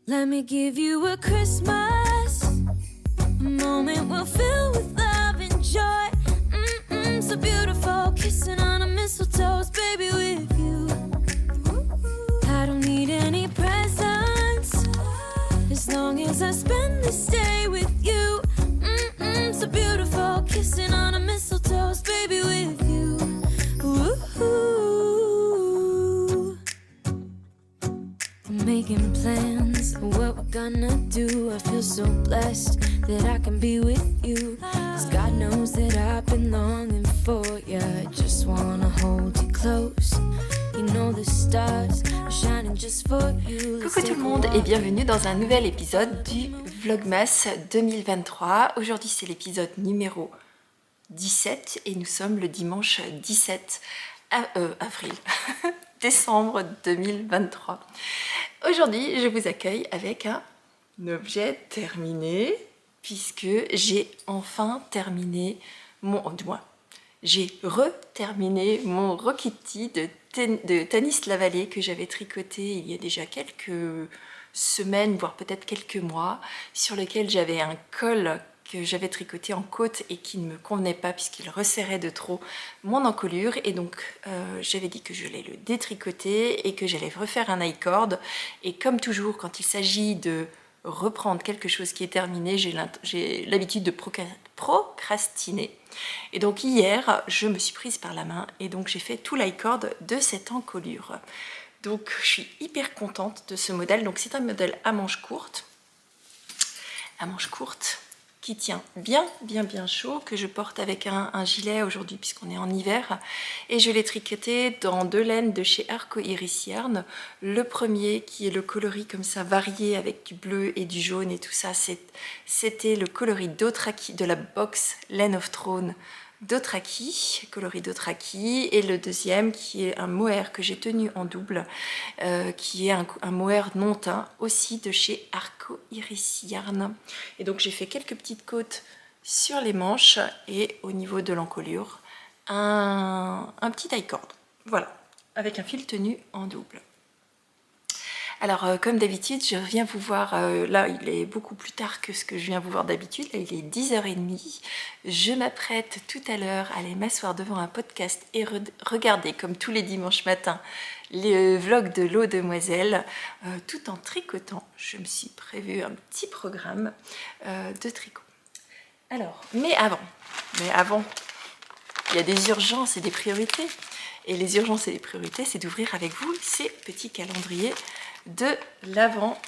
Let me give you a Christmas, a moment we'll fill with love and joy. So beautiful, kissing on a mistletoe, baby, with you. I don't need any presents, as long as I spend this day with you. So beautiful, kissing on a mistletoe, baby, with you. Ooh. I'm making plans of what we're gonna do. I feel so blessed that I can be with you, 'cause God knows that I've been longing for you. I just wanna hold you close. You know the stars are shining just for you. Coucou tout le monde et bienvenue dans un nouvel épisode du Vlogmas 2023. Aujourd'hui c'est l'épisode numéro 17 et nous sommes le dimanche 17 avril, décembre 2023. Aujourd'hui je vous accueille avec un objet terminé puisque j'ai enfin terminé j'ai reterminé mon Rokiti de Tanis Lavallée que j'avais tricoté il y a déjà quelques semaines, voire peut-être quelques mois, sur lequel j'avais un col que j'avais tricoté en côte et qui ne me convenait pas puisqu'il resserrait de trop mon encolure, et donc j'avais dit que je allais le détricoter et que j'allais refaire un I-cord. Et comme toujours quand il s'agit de reprendre quelque chose qui est terminé, j'ai l'habitude de procrastiner. Et donc hier, je me suis prise par la main et donc j'ai fait tout l'i-cord de cette encolure. Donc je suis hyper contente de ce modèle. Donc c'est un modèle à manches courtes, qui tient bien chaud, que je porte avec un gilet aujourd'hui puisqu'on est en hiver, et je l'ai tricoté dans deux laines de chez Arco Iris Yarn. Le premier qui est le coloris comme ça varié avec du bleu et du jaune et tout ça, c'était le coloris Dothraki de la box Lane of Throne Dothraki, coloris Dothraki, et le deuxième qui est un mohair que j'ai tenu en double, qui est un mohair non teint aussi de chez Arco Iris Yarn. Et donc j'ai fait quelques petites côtes sur les manches et au niveau de l'encolure un petit I-cord, voilà, avec un fil tenu en double. Alors comme d'habitude, je viens vous voir, là il est beaucoup plus tard que ce que je viens vous voir d'habitude, là il est 10h30, je m'apprête tout à l'heure à aller m'asseoir devant un podcast et regarder comme tous les dimanches matins les vlogs de l'eau demoiselle, tout en tricotant. Je me suis prévu un petit programme de tricot. Alors, mais avant, il y a des urgences et des priorités. Et les urgences et les priorités, c'est d'ouvrir avec vous ces petits calendriers de l'Avent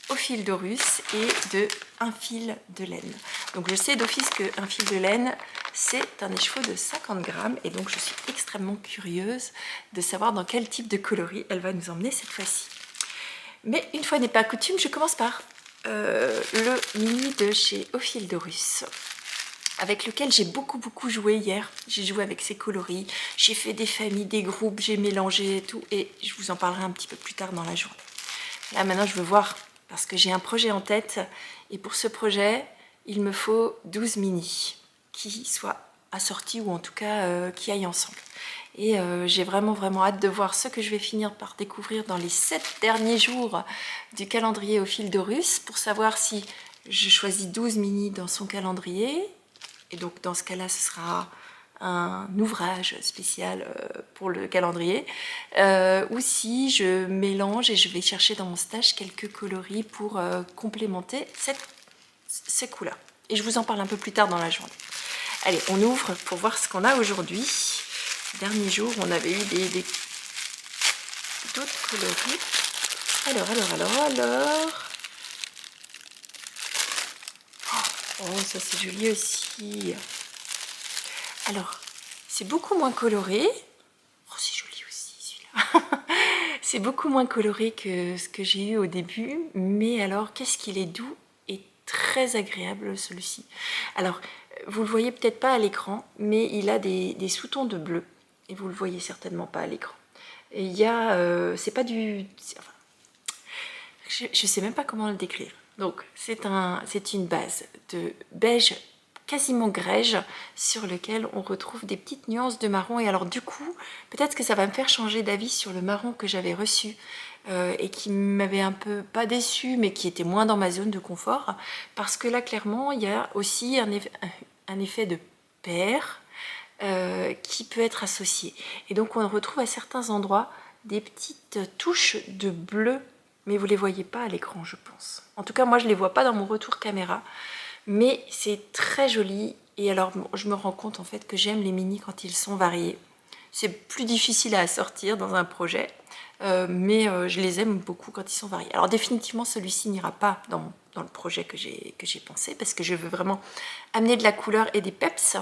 au fil d'Horus et de un fil de laine. Donc je sais d'office qu'un fil de laine, c'est un écheveau de 50 grammes, et donc je suis extrêmement curieuse de savoir dans quel type de coloris elle va nous emmener cette fois-ci. Mais une fois n'est pas coutume, je commence par le mini de chez Au fil d'Horus, avec lequel j'ai beaucoup joué hier. J'ai joué avec ses coloris, j'ai fait des familles, des groupes, j'ai mélangé et tout, et je vous en parlerai un petit peu plus tard dans la journée. Là maintenant je veux voir, parce que j'ai un projet en tête, et pour ce projet il me faut 12 mini qui soient assortis, ou en tout cas qui aillent ensemble. Et j'ai vraiment hâte de voir ce que je vais finir par découvrir dans les 7 derniers jours du calendrier Au fil d'Horus, pour savoir si je choisis 12 mini dans son calendrier. Et donc dans ce cas-là, ce sera un ouvrage spécial pour le calendrier, ou si je mélange et je vais chercher dans mon stash quelques coloris pour complémenter ces couleurs. Et je vous en parle un peu plus tard dans la journée. Allez, on ouvre pour voir ce qu'on a aujourd'hui. Dernier jour, on avait eu d'autres coloris. Alors... Oh, ça c'est joli aussi. Alors, c'est beaucoup moins coloré. Oh, c'est joli aussi celui-là. C'est beaucoup moins coloré que ce que j'ai eu au début. Mais alors, qu'est-ce qu'il est doux et très agréable celui-ci. Alors, vous le voyez peut-être pas à l'écran, mais il a des sous-tons de bleu. Et vous le voyez certainement pas à l'écran. Et il y a... c'est pas du... Enfin, je sais même pas comment le décrire. Donc, c'est une base de beige quasiment grège sur lequel on retrouve des petites nuances de marron. Et alors du coup, peut-être que ça va me faire changer d'avis sur le marron que j'avais reçu et qui m'avait un peu, pas déçu, mais qui était moins dans ma zone de confort. Parce que là, clairement, il y a aussi un effet de paire qui peut être associé. Et donc on retrouve à certains endroits des petites touches de bleu, mais vous ne les voyez pas à l'écran, je pense. En tout cas, moi, je ne les vois pas dans mon retour caméra. Mais c'est très joli et alors je me rends compte en fait que j'aime les mini quand ils sont variés. C'est plus difficile à assortir dans un projet, mais je les aime beaucoup quand ils sont variés. Alors définitivement celui-ci n'ira pas dans le projet que j'ai pensé parce que je veux vraiment amener de la couleur et des peps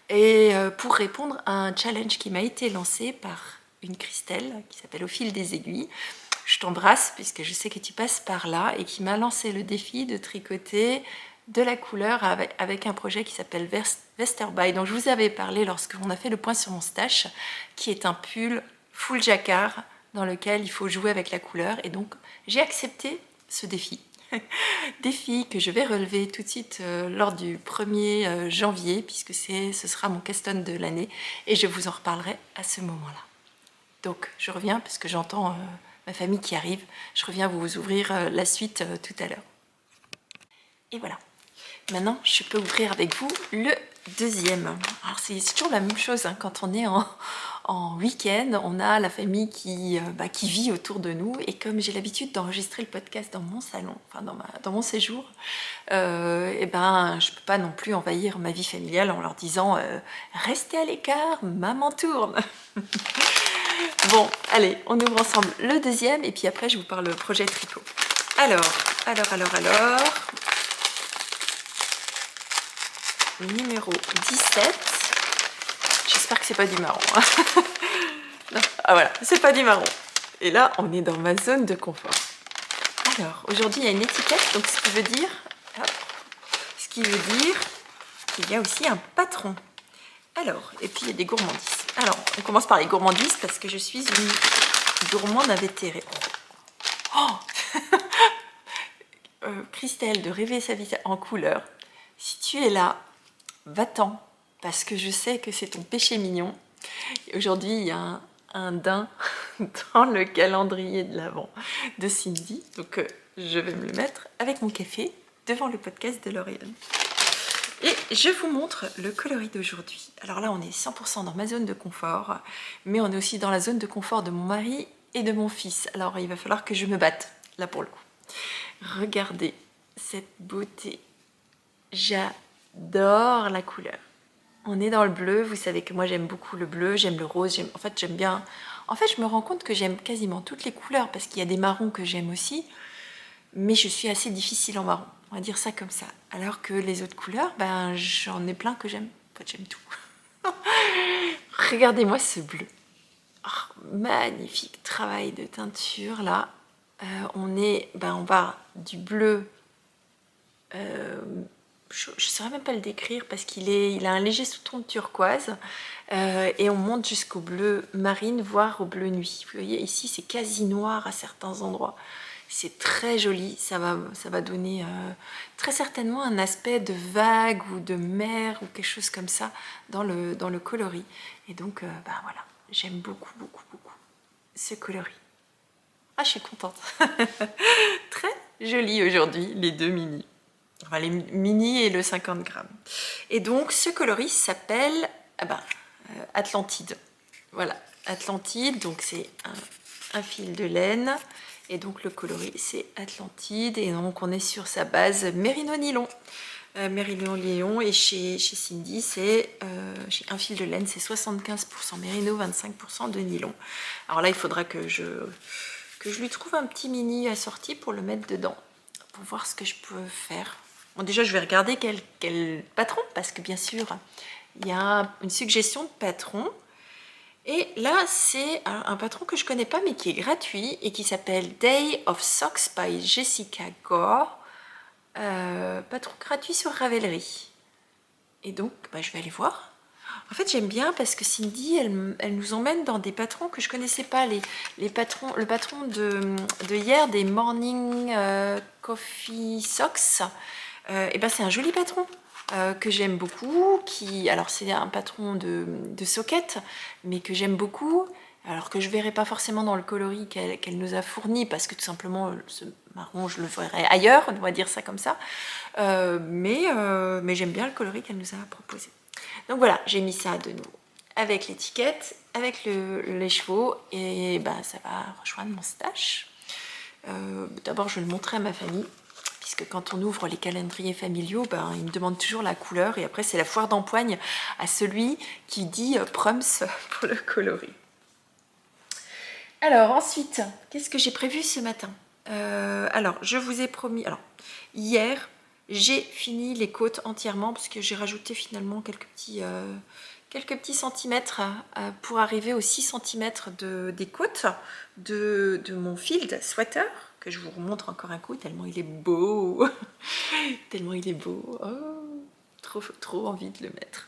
et pour répondre à un challenge qui m'a été lancé par une Christelle qui s'appelle Au fil des aiguilles. Je t'embrasse puisque je sais que tu passes par là et qui m'a lancé le défi de tricoter de la couleur avec un projet qui s'appelle Westerby, dont je vous avais parlé lorsqu'on a fait le point sur mon stash, qui est un pull full jacquard dans lequel il faut jouer avec la couleur. Et donc j'ai accepté ce défi. Défi que je vais relever tout de suite lors du 1er janvier, puisque ce sera mon caston de l'année, et je vous en reparlerai à ce moment-là. Donc je reviens, parce que j'entends ma famille qui arrive, je reviens vous ouvrir la suite tout à l'heure. Et voilà. Maintenant, je peux ouvrir avec vous le deuxième. Alors, c'est toujours la même chose, hein, quand on est en week-end, on a la famille qui vit autour de nous. Et comme j'ai l'habitude d'enregistrer le podcast dans mon salon, enfin dans mon séjour, je ne peux pas non plus envahir ma vie familiale en leur disant restez à l'écart, maman tourne. Bon, allez, on ouvre ensemble le deuxième et puis après, je vous parle projet tricot. Alors. Numéro 17. J'espère que c'est pas du marron. Non. Ah voilà, c'est pas du marron. Et là, on est dans ma zone de confort. Alors, aujourd'hui, il y a une étiquette, donc ce qui veut dire qu'il y a aussi un patron. Alors, et puis il y a des gourmandises. Alors, on commence par les gourmandises parce que je suis une gourmande invétérée. Oh Christelle, de rêver sa vie en couleur. Si tu es là, va-t'en, parce que je sais que c'est ton péché mignon. Aujourd'hui, il y a un daim dans le calendrier de l'Avent de Cindy. Donc, je vais me le mettre avec mon café devant le podcast de Lauriane. Et je vous montre le coloris d'aujourd'hui. Alors là, on est 100% dans ma zone de confort, mais on est aussi dans la zone de confort de mon mari et de mon fils. Alors, il va falloir que je me batte, là pour le coup. Regardez cette beauté. J'adore la couleur. On est dans le bleu, vous savez que moi j'aime beaucoup le bleu, j'aime le rose, j'aime bien... En fait, je me rends compte que j'aime quasiment toutes les couleurs parce qu'il y a des marrons que j'aime aussi, mais je suis assez difficile en marron, on va dire ça comme ça. Alors que les autres couleurs, j'en ai plein que j'aime. En fait, j'aime tout. Regardez-moi ce bleu. Oh, magnifique travail de teinture là. On va du bleu... je ne saurais même pas le décrire parce qu'il a un léger sous-ton de turquoise et on monte jusqu'au bleu marine, voire au bleu nuit. Vous voyez ici c'est quasi noir à certains endroits. C'est très joli, ça va donner très certainement un aspect de vague ou de mer ou quelque chose comme ça dans le coloris. Et donc voilà, j'aime beaucoup ce coloris. Ah, je suis contente. Très joli aujourd'hui, les deux mini. Enfin, les mini et le 50 grammes. Et donc, ce coloris s'appelle Atlantide. Voilà, Atlantide, donc c'est un fil de laine. Et donc, le coloris, c'est Atlantide. Et donc, on est sur sa base Mérino Nylon. Mérino Nylon, et chez Cindy, c'est un fil de laine, c'est 75% Mérino, 25% de nylon. Alors là, il faudra que je lui trouve un petit mini assorti pour le mettre dedans, pour voir ce que je peux faire. Bon, déjà, je vais regarder quel patron, parce que bien sûr, il y a une suggestion de patron. Et là, c'est un patron que je ne connais pas, mais qui est gratuit et qui s'appelle Day of Socks by Jessica Gore. Patron gratuit sur Ravelry. Et donc, je vais aller voir. En fait, j'aime bien parce que Cindy, elle nous emmène dans des patrons que je ne connaissais pas. Le patron de hier, des Morning Coffee Socks. C'est un joli patron. que j'aime beaucoup, alors c'est un patron de socket, mais que j'aime beaucoup, alors que je ne verrai pas forcément dans le coloris qu'elle nous a fourni, parce que tout simplement ce marron je le verrai ailleurs, on va dire ça comme ça, mais j'aime bien le coloris qu'elle nous a proposé. Donc voilà, j'ai mis ça de nouveau avec l'étiquette, avec les chevaux, et ben, ça va rejoindre mon stash. D'abord je vais le montrer à ma famille, puisque quand on ouvre les calendriers familiaux, ben, ils me demandent toujours la couleur, et après c'est la foire d'empoigne à celui qui dit Prums pour le coloris. Alors ensuite, qu'est-ce que j'ai prévu ce matin? Alors je vous ai promis, alors hier j'ai fini les côtes entièrement, parce que j'ai rajouté finalement quelques petits centimètres pour arriver aux 6 cm des côtes de mon field sweater, que je vous remontre encore un coup tellement il est beau. Tellement il est beau. Oh, trop envie de le mettre.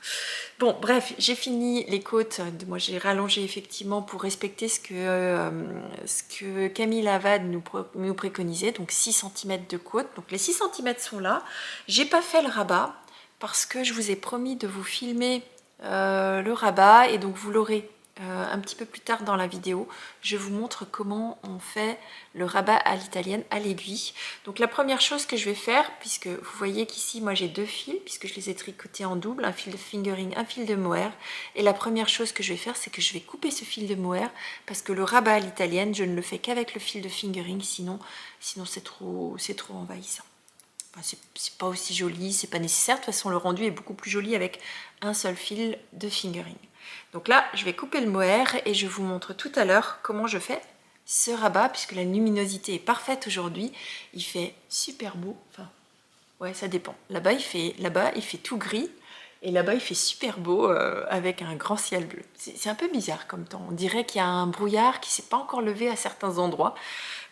Bon, bref, j'ai fini les côtes. Moi, j'ai rallongé effectivement pour respecter ce que Camille Avad nous préconisait, donc 6 cm de côte. Donc les 6 cm sont là. J'ai pas fait le rabat parce que je vous ai promis de vous filmer le rabat, et donc vous l'aurez un petit peu plus tard dans la vidéo. Je vous montre comment on fait le rabat à l'italienne à l'aiguille. Donc la première chose que je vais faire, puisque vous voyez qu'ici moi j'ai 2 fils, puisque je les ai tricotés en double, un fil de fingering, un fil de mohair, et la première chose que je vais faire, c'est que je vais couper ce fil de mohair, parce que le rabat à l'italienne, je ne le fais qu'avec le fil de fingering, sinon c'est trop envahissant. Enfin, c'est pas aussi joli, c'est pas nécessaire. De toute façon, le rendu est beaucoup plus joli avec un seul fil de fingering. Donc là, je vais couper le mohair et je vous montre tout à l'heure comment je fais ce rabat, puisque la luminosité est parfaite aujourd'hui. Il fait super beau. Enfin, ouais, ça dépend. Là-bas, il fait tout gris. Et là-bas, il fait super beau avec un grand ciel bleu. C'est un peu bizarre comme temps. On dirait qu'il y a un brouillard qui ne s'est pas encore levé à certains endroits,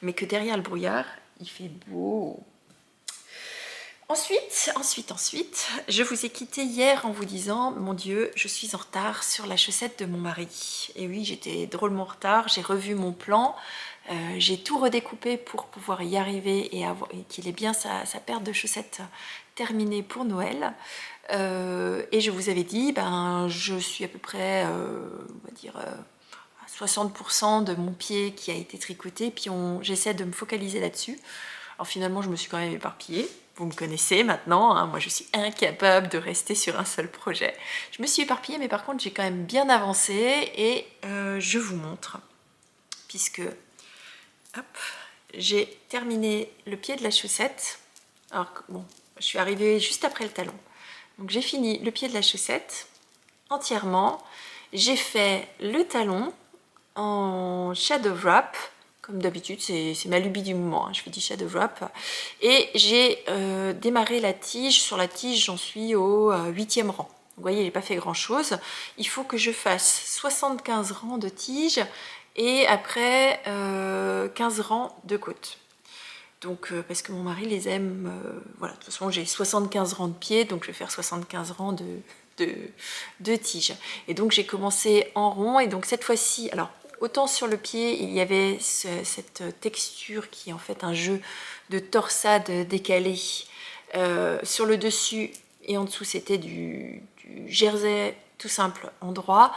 mais que derrière le brouillard, il fait beau. Ensuite, je vous ai quitté hier en vous disant, mon Dieu, je suis en retard sur la chaussette de mon mari. Et oui, j'étais drôlement en retard, j'ai revu mon plan, j'ai tout redécoupé pour pouvoir y arriver et qu'il ait bien sa paire de chaussettes terminée pour Noël. Et je vous avais dit, ben, je suis à peu près, on va dire, à 60% de mon pied qui a été tricoté, puis j'essaie de me focaliser là-dessus. Alors finalement, je me suis quand même éparpillée. Vous me connaissez maintenant, hein, moi je suis incapable de rester sur un seul projet. Je me suis éparpillée, mais par contre j'ai quand même bien avancé, et je vous montre, puisque j'ai terminé le pied de la chaussette. Alors bon, je suis arrivée juste après le talon. Donc j'ai fini le pied de la chaussette entièrement. J'ai fait le talon en shadow wrap. Comme d'habitude, c'est ma lubie du moment, hein. Je fais du shadow wrap. Et j'ai démarré la tige. Sur la tige, j'en suis au 8e rang. Vous voyez, j'ai pas fait grand chose. Il faut que je fasse 75 rangs de tige et après 15 rangs de côte. Donc, parce que mon mari les aime, voilà, de toute façon j'ai 75 rangs de pied, donc je vais faire 75 rangs de tige. Et donc j'ai commencé en rond, et donc cette fois-ci, alors autant sur le pied, il y avait cette texture qui est en fait un jeu de torsade décalé. Sur le dessus et en dessous, c'était du jersey tout simple en droit.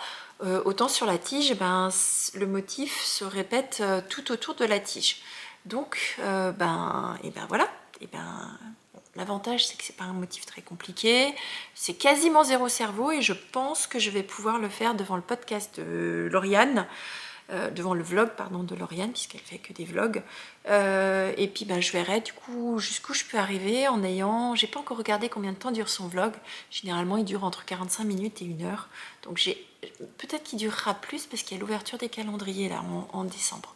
Autant sur la tige, ben, le motif se répète tout autour de la tige. Donc, voilà. L'avantage, c'est que c'est pas un motif très compliqué. C'est quasiment zéro cerveau, et je pense que je vais pouvoir le faire devant le podcast de Lauriane. Devant le vlog pardon de Lauriane, puisqu'elle fait que des vlogs, et puis ben, je verrai du coup jusqu'où je peux arriver en ayant, j'ai pas encore regardé combien de temps dure son vlog. Généralement il dure entre 45 minutes et 1 heure, donc peut-être qu'il durera plus parce qu'il y a l'ouverture des calendriers là en décembre.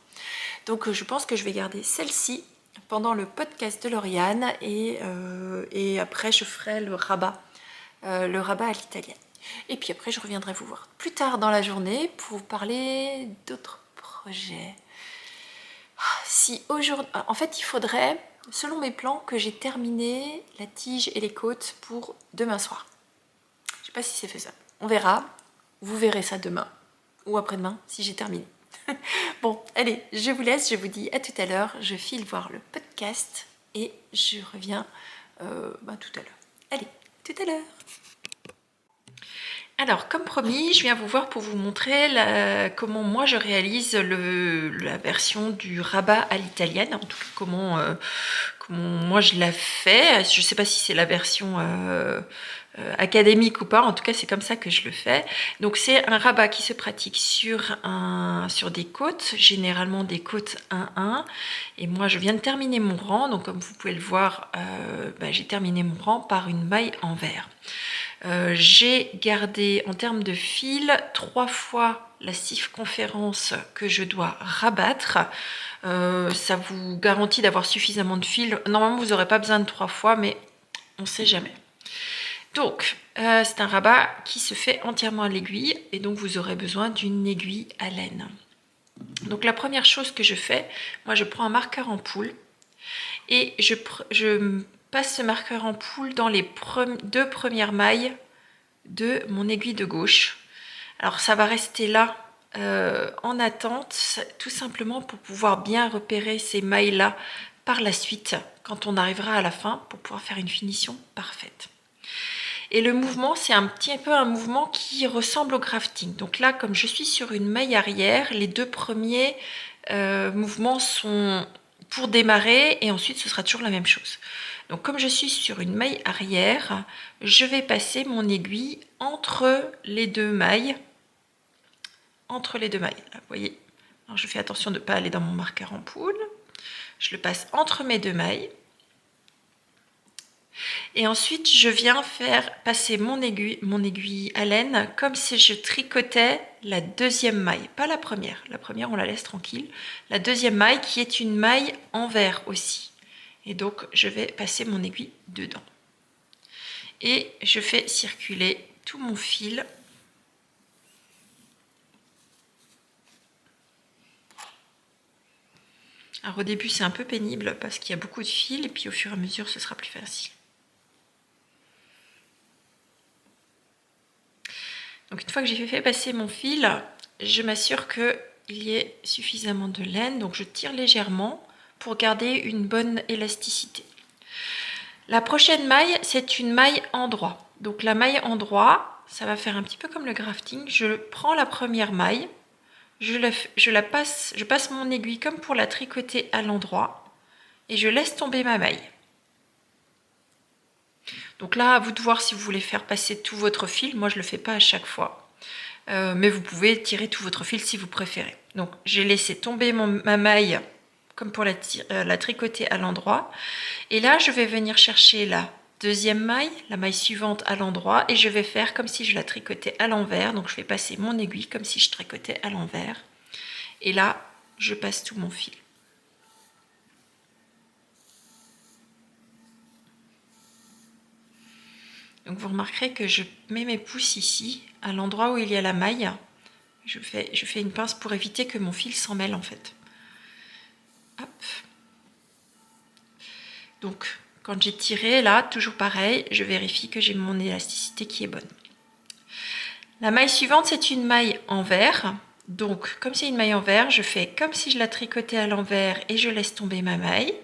Donc je pense que je vais garder celle-ci pendant le podcast de Lauriane, et après je ferai le rabat à l'italienne. Et puis après, je reviendrai vous voir plus tard dans la journée pour vous parler d'autres projets. En fait, il faudrait, selon mes plans, que j'ai terminé la tige et les côtes pour demain soir. Je ne sais pas si c'est faisable. On verra. Vous verrez ça demain ou après-demain si j'ai terminé. Bon, allez, je vous laisse. Je vous dis à tout à l'heure. Je file voir le podcast et je reviens tout à l'heure. Allez, tout à l'heure. Alors, comme promis, je viens vous voir pour vous montrer comment moi je réalise la version du rabat à l'italienne, en tout cas comment moi je la fais. Je ne sais pas si c'est la version académique ou pas, en tout cas c'est comme ça que je le fais. Donc c'est un rabat qui se pratique sur des côtes, généralement des côtes 1-1. Et moi je viens de terminer mon rang, donc comme vous pouvez le voir, j'ai terminé mon rang par une maille en vert. J'ai gardé en termes de fil 3 fois la circonférence que je dois rabattre. Ça vous garantit d'avoir suffisamment de fil. Normalement vous n'aurez pas besoin de 3 fois, mais on ne sait jamais. Donc c'est un rabat qui se fait entièrement à l'aiguille et donc vous aurez besoin d'une aiguille à laine. Donc la première chose que je fais, moi je prends un marqueur en poule et je passe ce marqueur en poule dans les 2 premières mailles de mon aiguille de gauche. Alors ça va rester là en attente, tout simplement pour pouvoir bien repérer ces mailles là par la suite quand on arrivera à la fin pour pouvoir faire une finition parfaite. Et le mouvement, c'est un petit peu un mouvement qui ressemble au grafting. Donc là, comme je suis sur une maille arrière, les 2 premiers mouvements sont pour démarrer et ensuite ce sera toujours la même chose. Donc comme je suis sur une maille arrière, je vais passer mon aiguille entre les 2 mailles. Entre les 2 mailles, là, vous voyez. Alors je fais attention de ne pas aller dans mon marqueur en poule. Je le passe entre mes 2 mailles. Et ensuite, je viens faire passer mon aiguille à laine comme si je tricotais la 2e maille, pas la première. La première, on la laisse tranquille. La 2e maille qui est une maille en vert aussi. Et donc, je vais passer mon aiguille dedans. Et je fais circuler tout mon fil. Alors au début, c'est un peu pénible parce qu'il y a beaucoup de fils et puis au fur et à mesure, ce sera plus facile. Donc une fois que j'ai fait passer mon fil, je m'assure qu'il y ait suffisamment de laine. Donc je tire légèrement pour garder une bonne élasticité. La prochaine maille, c'est une maille endroit. Donc la maille endroit, ça va faire un petit peu comme le grafting. Je prends la première maille, je passe mon aiguille comme pour la tricoter à l'endroit et je laisse tomber ma maille. Donc là, à vous de voir si vous voulez faire passer tout votre fil. Moi, je ne le fais pas à chaque fois. Mais vous pouvez tirer tout votre fil si vous préférez. Donc, j'ai laissé tomber ma maille comme pour la tricoter à l'endroit. Et là, je vais venir chercher la 2e maille, la maille suivante à l'endroit. Et je vais faire comme si je la tricotais à l'envers. Donc, je vais passer mon aiguille comme si je tricotais à l'envers. Et là, je passe tout mon fil. Donc vous remarquerez que je mets mes pouces ici, à l'endroit où il y a la maille. Je fais une pince pour éviter que mon fil s'en mêle en fait. Hop. Donc quand j'ai tiré là, toujours pareil, je vérifie que j'ai mon élasticité qui est bonne. La maille suivante, c'est une maille en vert. Donc comme c'est une maille en vert, je fais comme si je la tricotais à l'envers et je laisse tomber ma maille.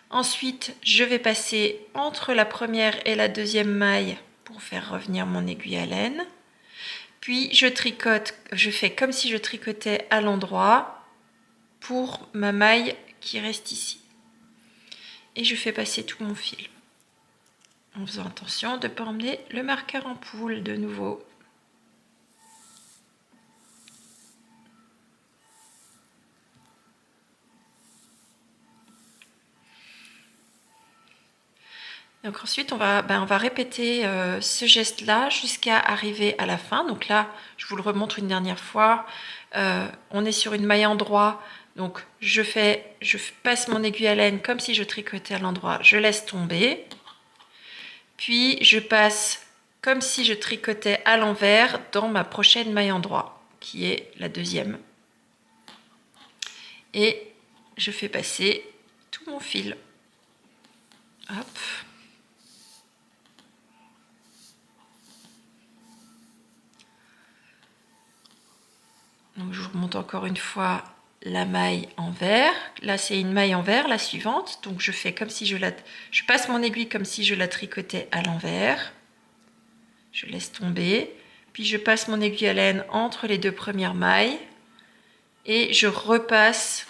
Ensuite, je vais passer entre la première et la 2e maille pour faire revenir mon aiguille à laine. Puis je tricote, je fais comme si je tricotais à l'endroit pour ma maille qui reste ici. Et je fais passer tout mon fil. En faisant attention de ne pas emmener le marqueur en poule de nouveau. Donc ensuite, on va répéter ce geste-là jusqu'à arriver à la fin. Donc là, je vous le remontre une dernière fois. On est sur une maille endroit. Donc je passe mon aiguille à laine comme si je tricotais à l'endroit. Je laisse tomber. Puis je passe comme si je tricotais à l'envers dans ma prochaine maille endroit, qui est la 2e. Et je fais passer tout mon fil. Hop. Donc je vous remonte encore une fois la maille en vert. Là, c'est une maille en vert, la suivante. Donc, je fais comme si je passe mon aiguille comme si je la tricotais à l'envers. Je laisse tomber. Puis, je passe mon aiguille à laine entre les deux premières mailles. Et je repasse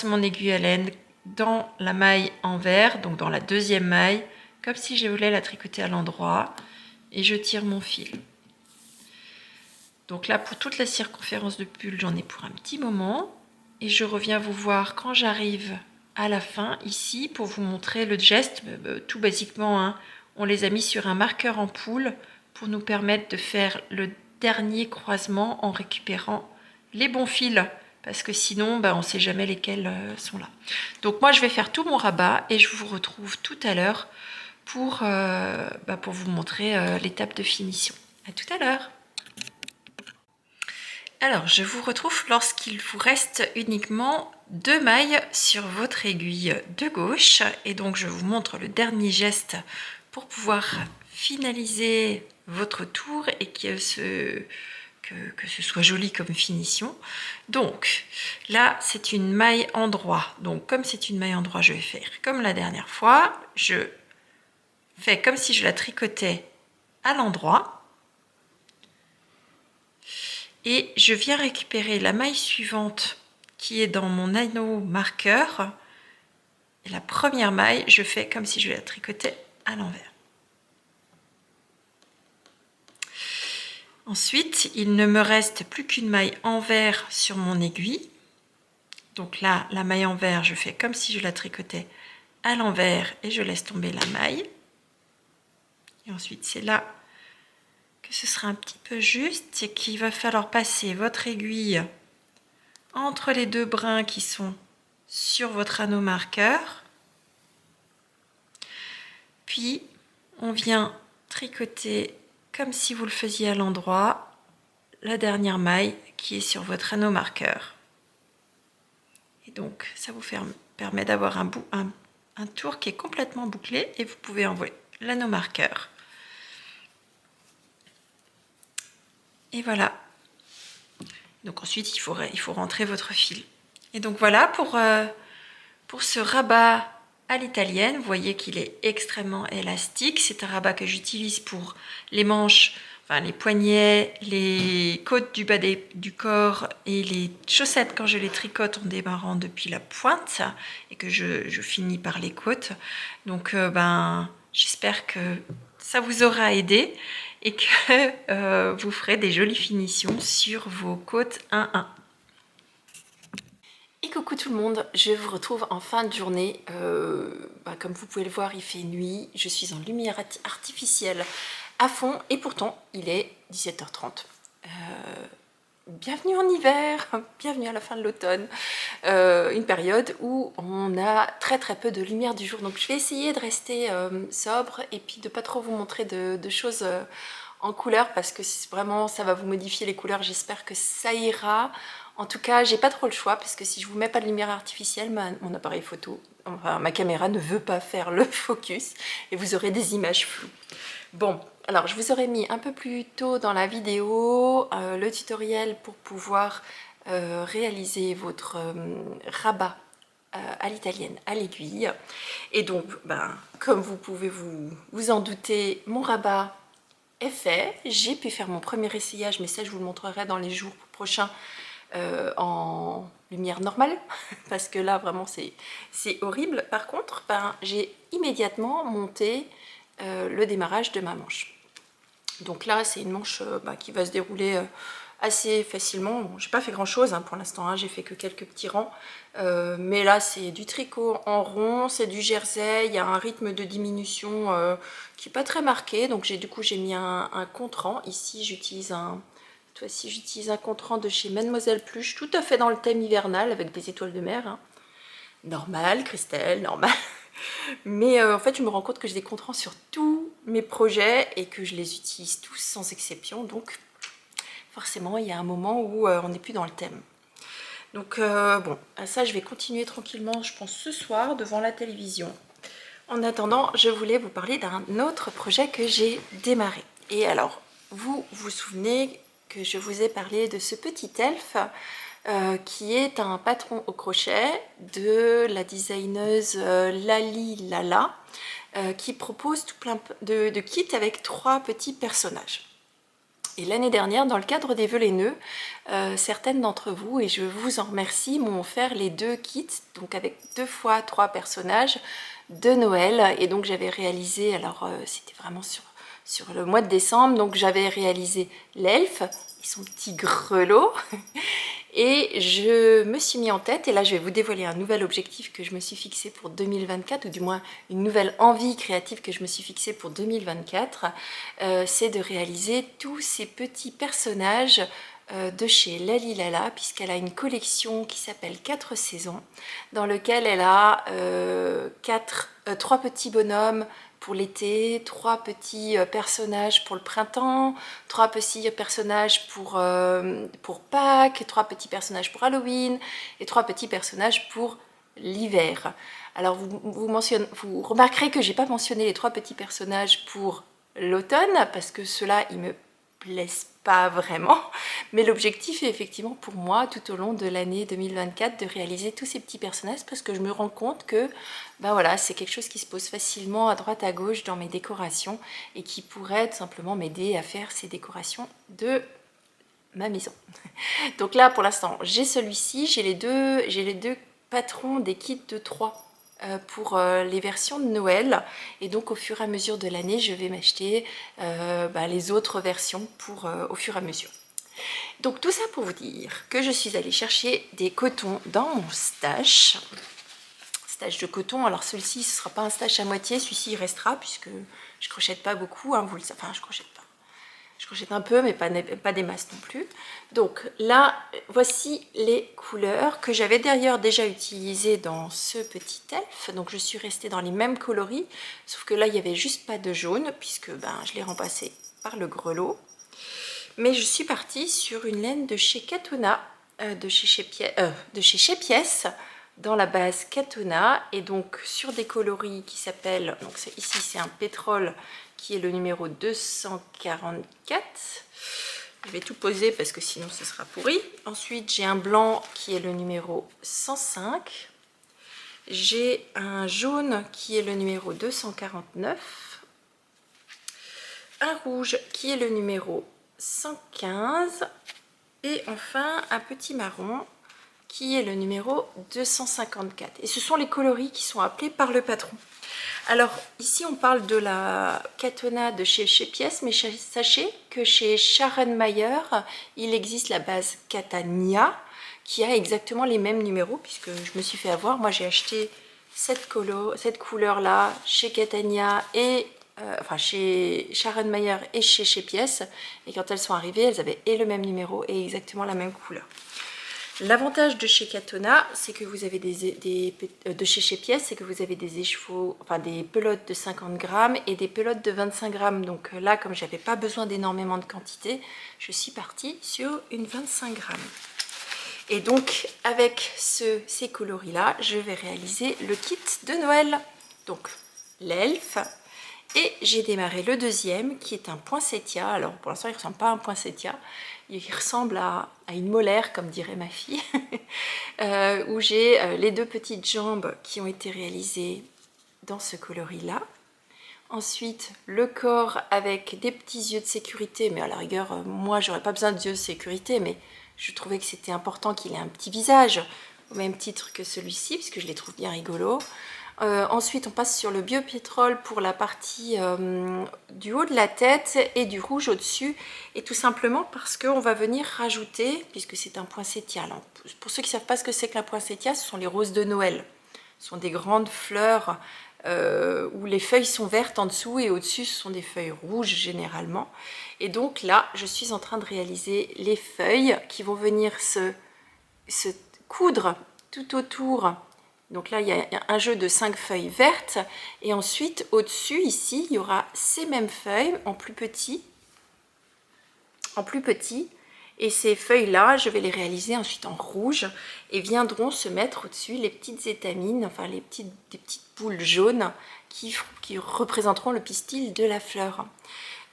mon aiguille à laine dans la maille en vert, donc dans la deuxième maille, comme si je voulais la tricoter à l'endroit. Et je tire mon fil. Donc là, pour toute la circonférence de pull, j'en ai pour un petit moment. Et je reviens vous voir quand j'arrive à la fin, ici, pour vous montrer le geste. Tout basiquement, hein, on les a mis sur un marqueur en poule pour nous permettre de faire le dernier croisement en récupérant les bons fils. Parce que sinon, on ne sait jamais lesquels sont là. Donc moi, je vais faire tout mon rabat et je vous retrouve tout à l'heure pour vous montrer l'étape de finition. À tout à l'heure. Alors, je vous retrouve lorsqu'il vous reste uniquement 2 mailles sur votre aiguille de gauche. Et donc, je vous montre le dernier geste pour pouvoir finaliser votre tour et que ce soit joli comme finition. Donc, là, c'est une maille en droit. Donc, comme c'est une maille en droit, je vais faire comme la dernière fois. Je fais comme si je la tricotais à l'endroit. Et je viens récupérer la maille suivante qui est dans mon anneau marqueur. Et la première maille, je fais comme si je la tricotais à l'envers. Ensuite, il ne me reste plus qu'une maille en vert sur mon aiguille. Donc là, la maille en vert, je fais comme si je la tricotais à l'envers et je laisse tomber la maille. Et ensuite, c'est là que ce sera un petit peu juste, c'est qu'il va falloir passer votre aiguille entre les deux brins qui sont sur votre anneau marqueur. Puis, on vient tricoter comme si vous le faisiez à l'endroit, la dernière maille qui est sur votre anneau marqueur. Et donc, ça vous permet d'avoir un tour qui est complètement bouclé et vous pouvez envoyer l'anneau marqueur. Et voilà. Donc ensuite, il faut rentrer votre fil. Et donc voilà pour ce rabat à l'italienne. Vous voyez qu'il est extrêmement élastique. C'est un rabat que j'utilise pour les manches, enfin les poignets, les côtes du bas du corps et les chaussettes quand je les tricote en démarrant depuis la pointe et que je finis par les côtes. Donc j'espère que ça vous aura aidé et que vous ferez des jolies finitions sur vos côtes 1-1. Et coucou tout le monde, je vous retrouve en fin de journée. Comme vous pouvez le voir, il fait nuit, je suis en lumière artificielle à fond et pourtant il est 17h30. Bienvenue en hiver, bienvenue à la fin de l'automne, une période où on a très peu de lumière du jour. Donc je vais essayer de rester sobre et puis de pas trop vous montrer de choses en couleur parce que vraiment ça va vous modifier les couleurs. J'espère que ça ira. En tout cas, j'ai pas trop le choix parce que si je vous mets pas de lumière artificielle, mon appareil photo, enfin ma caméra ne veut pas faire le focus et vous aurez des images floues. Bon, alors je vous aurais mis un peu plus tôt dans la vidéo le tutoriel pour pouvoir réaliser votre rabat à l'italienne à l'aiguille. Et donc, comme vous pouvez vous en douter, mon rabat est fait. J'ai pu faire mon premier essayage, mais ça je vous le montrerai dans les jours prochains en lumière normale parce que là vraiment c'est horrible. Par contre, j'ai immédiatement monté le démarrage de ma manche. Donc là c'est une manche qui va se dérouler assez facilement. Bon, j'ai pas fait grand chose pour l'instant, j'ai fait que quelques petits rangs, mais là c'est du tricot en rond, c'est du jersey, il y a un rythme de diminution qui est pas très marqué, donc du coup j'ai mis un contre-rang. Ici j'utilise un contre-rang de chez Mademoiselle Pluche, tout à fait dans le thème hivernal avec des étoiles de mer, normal, Christelle, normal. Mais en fait je me rends compte que j'ai des contre-rangs sur tous mes projets et que je les utilise tous sans exception, donc forcément il y a un moment où on n'est plus dans le thème. Donc bon, ça je vais continuer tranquillement, je pense ce soir devant la télévision. En attendant, je voulais vous parler d'un autre projet que j'ai démarré. Et alors, vous vous souvenez que je vous ai parlé de ce petit elfe qui est un patron au crochet de la designeuse Lali Lala qui propose tout plein de kits avec 3 petits personnages. Et l'année dernière, dans le cadre des vœux laineux, certaines d'entre vous, et je vous en remercie, m'ont offert les 2 kits, donc avec 2 fois 3 personnages de Noël. Et donc j'avais réalisé, alors c'était vraiment sur le mois de décembre, donc j'avais réalisé l'elfe et son petit grelot. Et je me suis mis en tête, et là je vais vous dévoiler un nouvel objectif que je me suis fixé pour 2024, ou du moins une nouvelle envie créative que je me suis fixée pour 2024, c'est de réaliser tous ces petits personnages de chez Lali Lala, puisqu'elle a une collection qui s'appelle 4 saisons, dans lequel elle a 3 petits bonhommes pour l'été, 3 petits personnages pour le printemps, 3 petits personnages pour Pâques, 3 petits personnages pour Halloween et 3 petits personnages pour l'hiver. Alors vous remarquerez que j'ai pas mentionné les 3 petits personnages pour l'automne parce que ceux-là ils me plaisent pas vraiment, mais l'objectif est effectivement pour moi tout au long de l'année 2024 de réaliser tous ces petits personnages parce que je me rends compte que ben voilà, c'est quelque chose qui se pose facilement à droite à gauche dans mes décorations et qui pourrait tout simplement m'aider à faire ces décorations de ma maison. Donc là pour l'instant j'ai celui-ci, j'ai les deux patrons des kits de 3 pour les versions de Noël, et donc au fur et à mesure de l'année je vais m'acheter les autres versions pour au fur et à mesure. Donc tout ça pour vous dire que je suis allée chercher des cotons dans mon stash de coton. Alors celui-ci ce sera pas un stash à moitié, celui-ci il restera puisque je crochète pas beaucoup, hein, vous le savez, enfin je crochète pas. Je crochète un peu, mais pas des masses non plus. Donc là, voici les couleurs que j'avais d'ailleurs déjà utilisées dans ce petit elfe. Donc je suis restée dans les mêmes coloris, sauf que là, il n'y avait juste pas de jaune, puisque je l'ai remplacé par le grelot. Mais je suis partie sur une laine de chez Katona, de chez Chez Pièces, dans la base Katona, et donc sur des coloris qui s'appellent, donc ici c'est un pétrole qui est le numéro 244. Je vais tout poser parce que sinon ce sera pourri. Ensuite j'ai un blanc qui est le numéro 105. J'ai un jaune qui est le numéro 249. Un rouge qui est le numéro 115. Et enfin un petit marron qui est le numéro 254. Et ce sont les coloris qui sont appelés par le patron. Alors ici on parle de la Katona de chez Pièces, mais sachez que chez Sharon Mayer il existe la base Catania qui a exactement les mêmes numéros, puisque je me suis fait avoir. Moi j'ai acheté cette couleur là chez Catania et chez Sharon Mayer et chez Pièces, et quand elles sont arrivées elles avaient et le même numéro et exactement la même couleur. L'avantage de chez Katona, c'est que vous avez de chez Pièces, c'est que vous avez des écheveaux, enfin des pelotes de 50 grammes et des pelotes de 25 grammes. Donc là, comme j'avais pas besoin d'énormément de quantité, je suis partie sur une 25 grammes. Et donc avec ces coloris là, je vais réaliser le kit de Noël. Donc l'elfe. Et j'ai démarré le deuxième qui est un poinsettia. Alors pour l'instant il ne ressemble pas à un poinsettia, il ressemble à une molaire comme dirait ma fille, où j'ai les 2 petites jambes qui ont été réalisées dans ce coloris là. Ensuite le corps avec des petits yeux de sécurité, mais à la rigueur moi j'aurais pas besoin de yeux de sécurité, mais je trouvais que c'était important qu'il ait un petit visage, au même titre que celui-ci, parce que je les trouve bien rigolos. Ensuite on passe sur le biopétrole pour la partie du haut de la tête et du rouge au dessus, et tout simplement parce qu'on va venir rajouter, puisque c'est un poinsettia. Alors, pour ceux qui ne savent pas ce que c'est que la poinsettia, ce sont les roses de Noël. Ce sont des grandes fleurs où les feuilles sont vertes en dessous et au dessus ce sont des feuilles rouges généralement. Et donc là je suis en train de réaliser les feuilles qui vont venir se coudre tout autour. Donc là, il y a un jeu de 5 feuilles vertes. Et ensuite, au-dessus, ici, il y aura ces mêmes feuilles en plus petit. Et ces feuilles-là, je vais les réaliser ensuite en rouge. Et viendront se mettre au-dessus les petites étamines, enfin des petites boules jaunes qui représenteront le pistil de la fleur.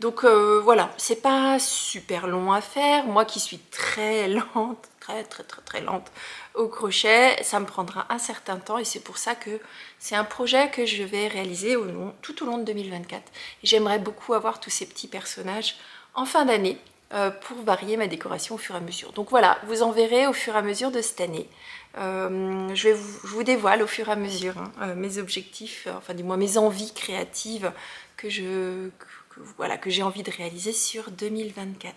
Donc voilà, c'est pas super long à faire. Moi qui suis très lente, très lente au crochet, ça me prendra un certain temps et c'est pour ça que c'est un projet que je vais réaliser tout au long de 2024. J'aimerais beaucoup avoir tous ces petits personnages en fin d'année pour varier ma décoration au fur et à mesure. Donc voilà, vous en verrez au fur et à mesure de cette année. Je vous dévoile au fur et à mesure mes objectifs, enfin du moins mes envies créatives que j'ai envie de réaliser sur 2024.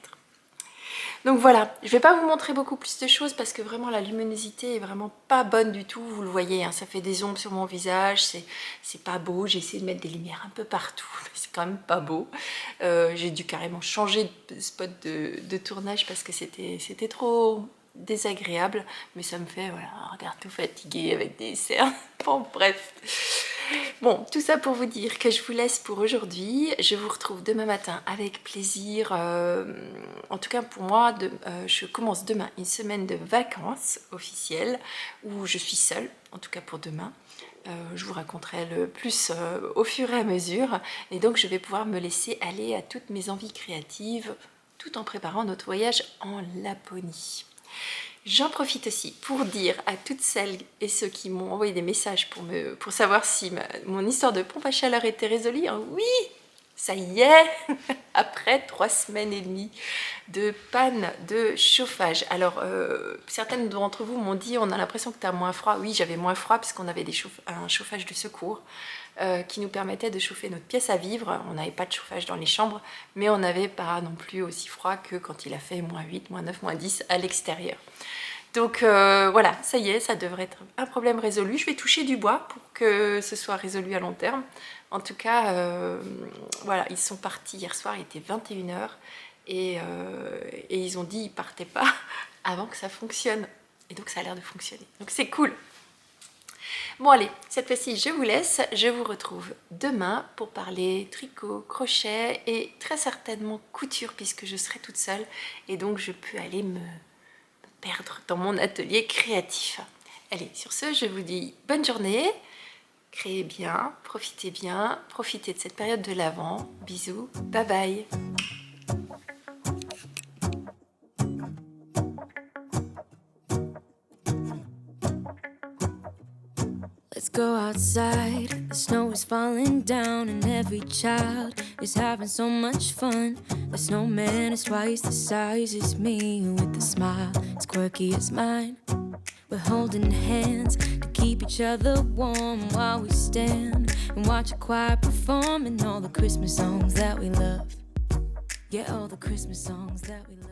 Donc voilà, je vais pas vous montrer beaucoup plus de choses parce que vraiment la luminosité est vraiment pas bonne du tout, vous le voyez, hein, ça fait des ombres sur mon visage, c'est pas beau, j'ai essayé de mettre des lumières un peu partout, mais c'est quand même pas beau. J'ai dû carrément changer de spot de tournage parce que c'était trop désagréable, mais ça me fait, voilà, regarde tout fatigué avec des cernes, bon bref. Bon, tout ça pour vous dire que je vous laisse pour aujourd'hui. Je vous retrouve demain matin avec plaisir. En tout cas pour moi, je commence demain une semaine de vacances officielles où je suis seule, en tout cas pour demain. Je vous raconterai le plus au fur et à mesure. Et donc je vais pouvoir me laisser aller à toutes mes envies créatives tout en préparant notre voyage en Laponie. J'en profite aussi pour dire à toutes celles et ceux qui m'ont envoyé des messages pour savoir si mon histoire de pompe à chaleur était résolue. Oui, ça y est, après 3 semaines et demie de panne de chauffage. Alors, certaines d'entre vous m'ont dit, on a l'impression que tu as moins froid. Oui, j'avais moins froid parce qu'on avait un chauffage de secours qui nous permettait de chauffer notre pièce à vivre. On n'avait pas de chauffage dans les chambres, mais on n'avait pas non plus aussi froid que quand il a fait -8, -9, -10 à l'extérieur. Donc voilà, ça y est, ça devrait être un problème résolu. Je vais toucher du bois pour que ce soit résolu à long terme. En tout cas, voilà, ils sont partis hier soir, il était 21h et ils ont dit qu'ils ne partaient pas avant que ça fonctionne. Et donc ça a l'air de fonctionner. Donc c'est cool. Bon allez, cette fois-ci je vous laisse, je vous retrouve demain pour parler tricot, crochet et très certainement couture puisque je serai toute seule et donc je peux aller me perdre dans mon atelier créatif. Allez, sur ce, je vous dis bonne journée, créez bien, profitez de cette période de l'Avent. Bisous, bye bye. Let's go outside, the snow is falling down and every child is having so much fun. The snowman is twice the size as me with a smile as quirky as mine. We're holding hands to keep each other warm while we stand and watch a choir performing all the Christmas songs that we love. Yeah, all the Christmas songs that we love.